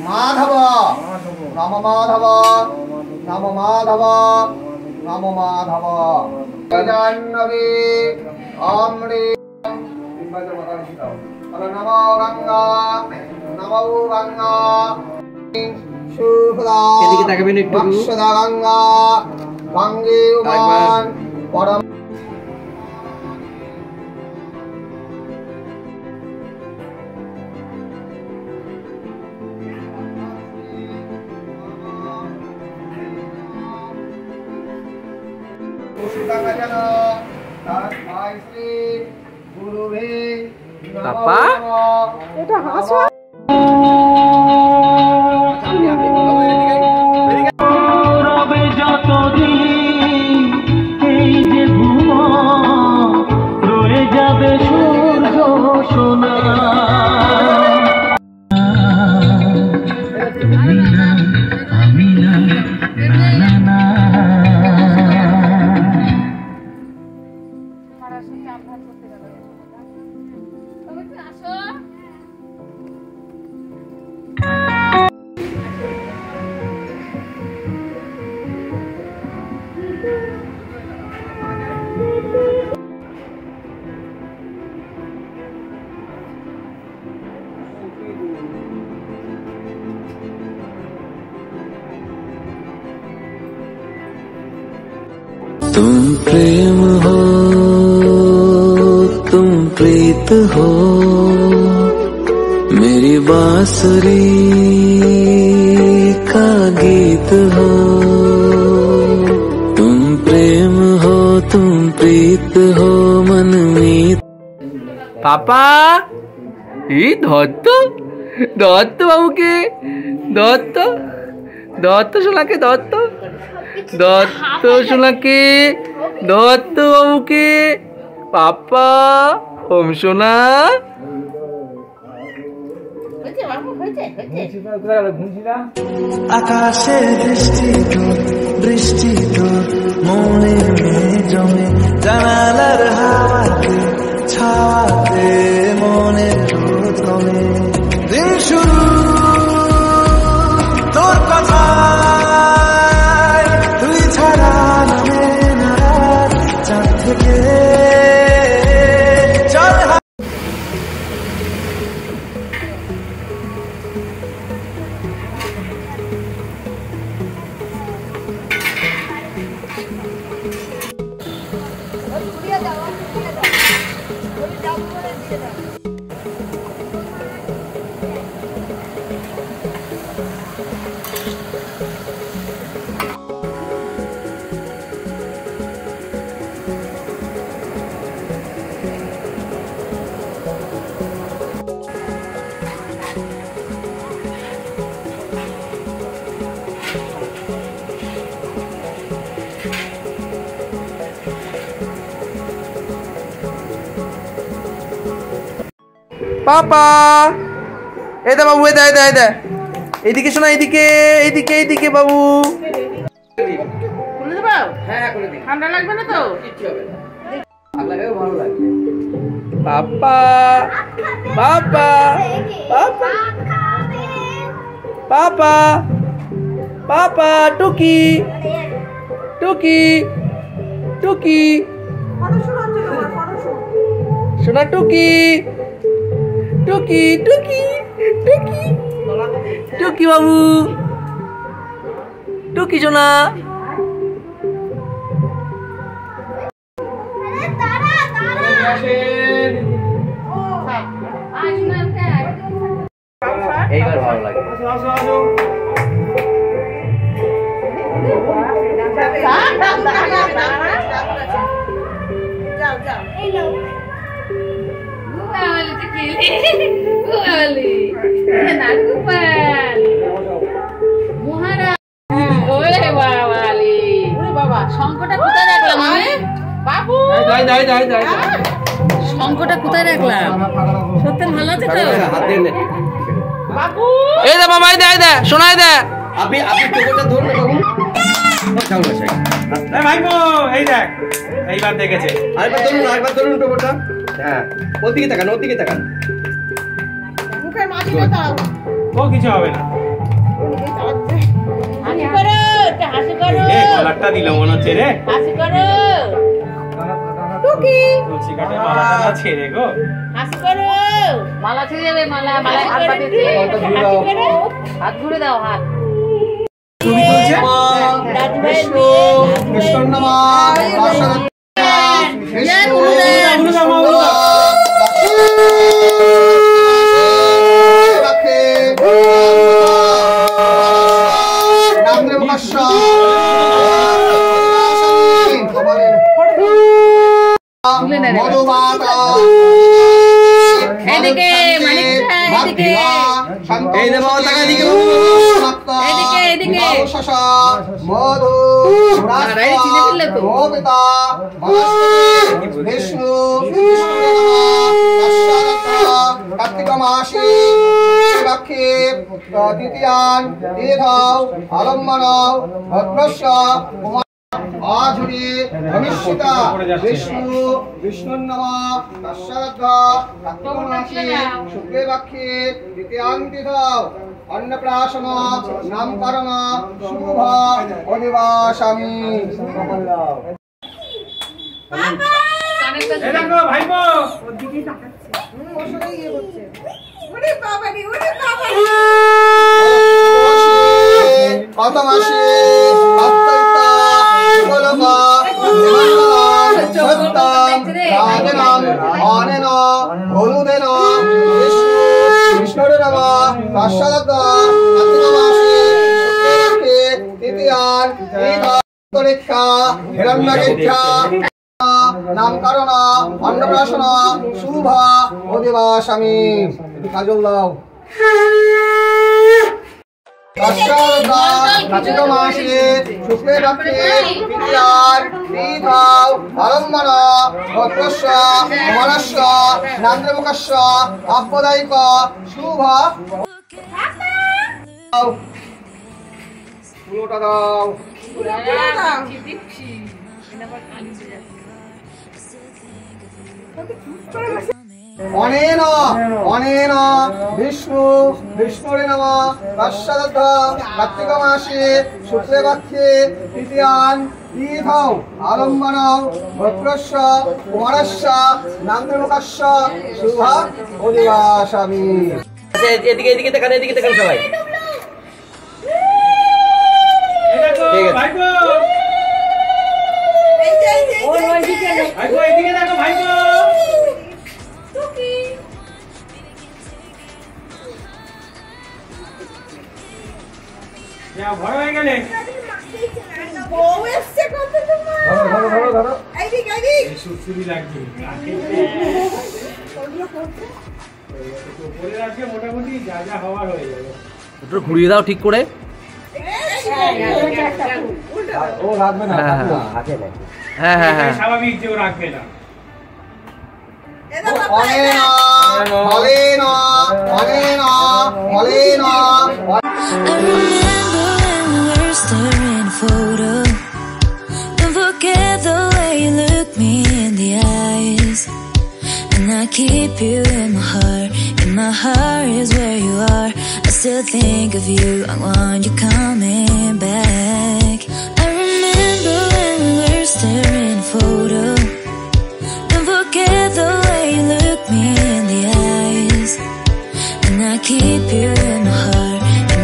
माधव नम माधव नम माधव नम माधव गजान्नवे आम्रे नमो गंगा नमो गंगा शुभदा मक्षदा गंगा गंगे उमान परम पापा এটা হাসো রবে যতদিন এই যে ভুয়া রয়ে যাবে সূর্য সোনা আমি না না না तुम प्रेम हो तुम प्रीत हो मेरी बांसुरी का गीत हो तुम प्रेम हो तुम प्रीत हो मनमीत पापा ये दत्त दत्त बाबू के दत्त दत्त सोना के दत्त দত্ত সোনাকে, দত্ত বাবুকে, পাপা, ওম সোনা। আকাশের দৃষ্টি তোর মনের জমে, জানালার হাওয়াতে ছাওয়াতে মনের রোদ কমে। দিন শুরু তোর কথা, তুই ছাড়া নামে না রাত, চাঁদ থেকে চল। পাপা, এই দে বাবু, এই দে, এইদিকে শোনা, এইদিকে এইদিকে এইদিকে বাবু। খুলে দেবো? হ্যাঁ খুলে দিই, ঠান্ডা লাগবে না তো? কিচ্ছু হবে না, ভালো লাগবে, ভালো লাগবে। পাপা, পাপা, পাপা, পাপা, পাপা, টুকি, টুকি, টুকি, সোনা টুকি, টুকি, টুকি, টুকি, টুকি বাবু, টুকি সোনা। এইবার ভালো লাগে। শঙ্কটা কোথায় রাখলাম বাবু? শঙ্কটা কোথায় রাখলাম? সত্যি ভালো আছে তো বাবু? এই দে বাবা, এই দে, শোনাই দে। আপনি টোকনটা ধরুন না বাবু। ভাইপো এই দেখ, এইবার দেখেছে। আরেকবার ধরুন টোকনটা। হ্যাঁ, ওদিকে তাকান, ওদিকে তাকান। মুখের মাঝে না দাও। ও কিছু হবে না। হাসি করো, একটা হাসি করো। এই কলারটা দিল মনে হচ্ছে রে। হাসি করো টুকি। তুলসী কাটে মালাটা ছেড়ে গো। হাসি করো। মালা ছেড়ে যাবে, মালা হাত পাঠিয়ে হাত ঘুরে দাও, হাত। ছবি তুলছে। বিষ্ণু, বিষ্ণুর নমঃ। এদিকে এদিকে এই দেব টাকা দিকে, এদিকে এদিকে মধু গোপিতা বিষ্ণু কার্তিক মাসে তৃতীয়ান তীর্থ আলম্বন ভদ্রস্য আধুরি অনিশ্চিতা বিষ্ণু বিষ্ণুর নমঃ তস্যাদ্য কার্তিক মাসে শুক্লে পক্ষে তৃতীয়ান তীর্থ অন্নপ্রাশন নামকরণ শুভ অধিবাসামি। এই দেখো ভাইপো, কত মাসে হলুদেন বিষ্ণুর নমঃ তস্যাদ্য কার্তিক মাসে তৃতীয়ান তীর্থ হিরণ্যগিরিহা নামকরণ অন্নপ্রাশন শুভ অধিবাসামি। কাজল দাও। কার্তিক মাসে শুক্লে পক্ষে তৃতীয়ার দ্বিধাও আরম্ভণ ভদ্রস্য কুমারস্য নান্দ্রমুখস্য আপ্পদায়িক শুভ পুরোটা দাও। অনেন অনেন বিষ্ণু বিষ্ণুরে নমঃ তস্যাদধ কার্তিক মাসে শুক্লে পক্ষে তৃতীয়ান তীর্থৌ আলম্বন ভদ্রস্য কুমারস্য নান্দ্রমুখস্য শুভ অধিবাসামি। এদিকে এদিকে দেখান, এদিকে দেখান সবাই। ভাইপো এদিকে দেখো ভাইপো। ভয় হয়ে গেলে সুরসুরি লাগছে মোটামুটি যা যা হওয়ার হয়ে যাবে। একটু ঘুরিয়ে দাও ঠিক করে। ও রাখবে না, হ্যাঁ হ্যাঁ হ্যাঁ, স্বাভাবিক যে ও রাখবে না। অনেন অনেন অনেন অনেন। I remember when we were staring a photo. Don't forget the way you look me in the eyes. And I keep you in my heart. In my heart is where you are. I still think of you. I want you coming back. I remember when we were staring a photo. Don't forget the way you look me in the eyes. And I keep you in my heart.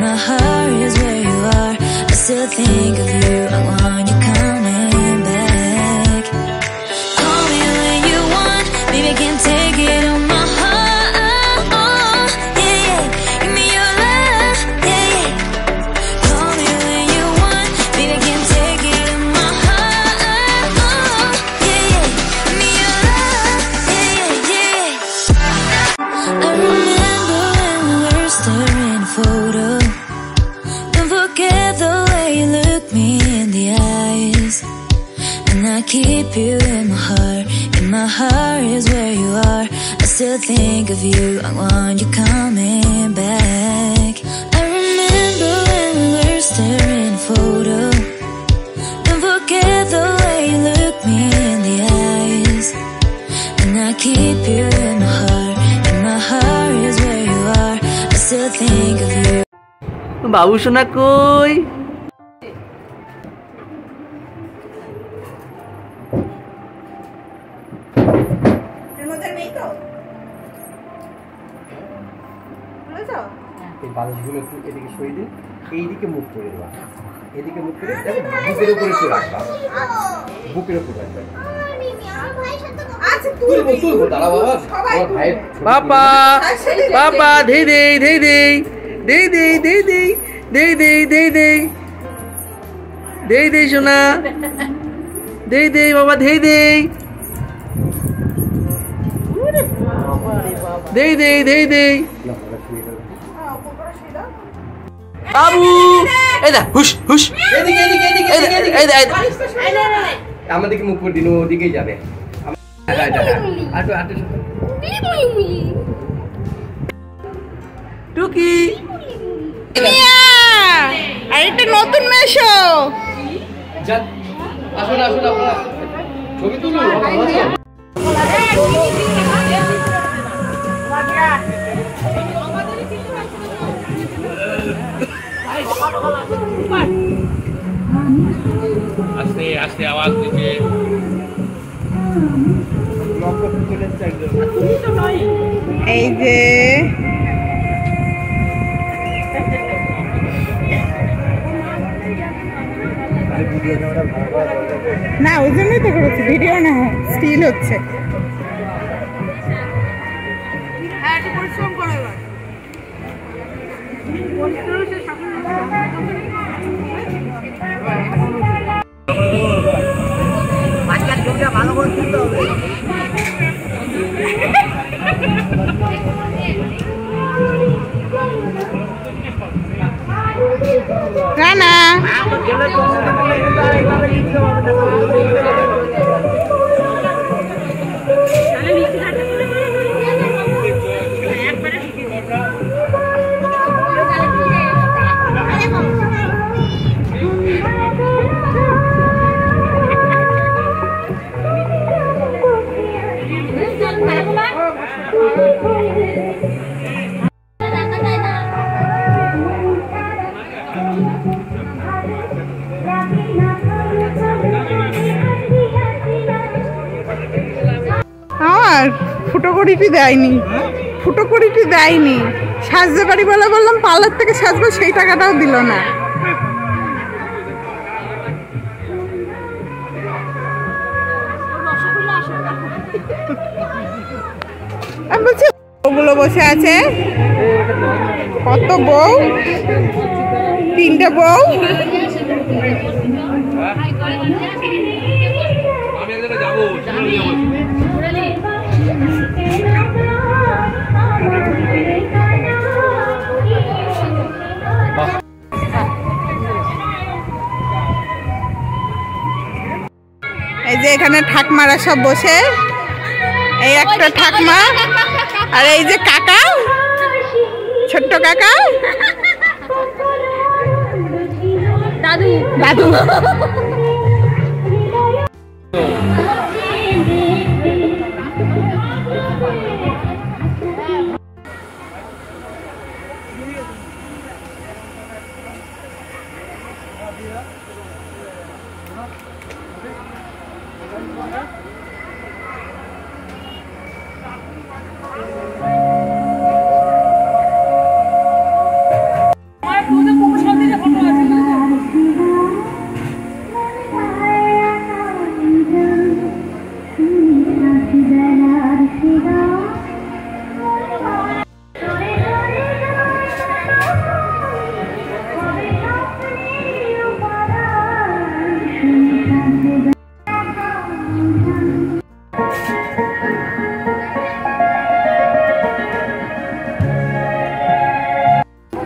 My heart is where you are. I still think of you. I want you coming back. Call me when you want. Baby, I can't take it on my heart. Oh, yeah, yeah. Give me your love. Yeah, yeah. Call me when you want. Baby, I can't take it on my heart. Oh, yeah, yeah. Give me your love. Yeah, yeah, yeah. I remember when we were staring a photo. Forget the way you look me in the eyes. And I keep you in my heart. In my heart is where you are. I still think of you. I want you coming back. I remember when we were staring a photo. Don't forget the way you look me in the eyes. And I keep you in my heart. In my heart is where you are. I still think of you. বাবু সোনা কই? বালিশগুলো একটু এদিকে সরিয়ে দিন, এইদিকে মুখ করে দেওয়া, এদিকে মুখ করে বুকের উপরে একটু রাখবা, বুকের উপর রাখবা। তুলবো দাঁড়া বাবা, আমার ভাইয়ের পাপা পাপা ধে দে ধে দে দে দে দে দে দে দে দে দে দে দে সোনা দে দে বাবা দে দে দে দে দে দে বাবু এই দা হুশ হুশ এদিকে এদিকে এদিকে এদিকে এই দা আমাদেরকে মুখ করে দিন, ওদিকেই যাবে। টুকি আর একটা নতুন মেশো। আসুন আসুন, আপনারা ছবি তুলুন। আস্তে আস্তে আওয়াজ দিচ্ছে। এই যে না, ওই জন্যই তো করেছি, ভিডিও না স্টিল হচ্ছে। পরিশ্রম করো এবার। ভালো করে তুলতে হবে। আর ফুটোকড়িটি দেয়নি, ফুটোকড়িটি দেয়নি। সাজতে পারি বলে বললাম পার্লার থেকে সাজবো, সেই টাকাটাও দিল না। আমি বলছি ওগুলো বসে আছে, কত বউ, 3টে বউ। এই যে এখানে ঠাকমারা সব বসে, এই একটা ঠাকমা, আর এই যে কাকা, ছোট্ট কাকা, দাদু দাদু।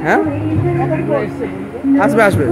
হ্যাঁ আসবে আসবে।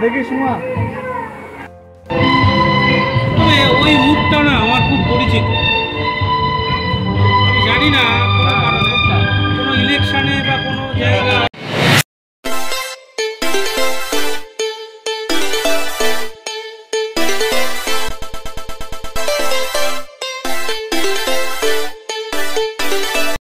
দেখি সুমা, ওই মুখটা না আমার খুব পরিচিত। আমি জানি না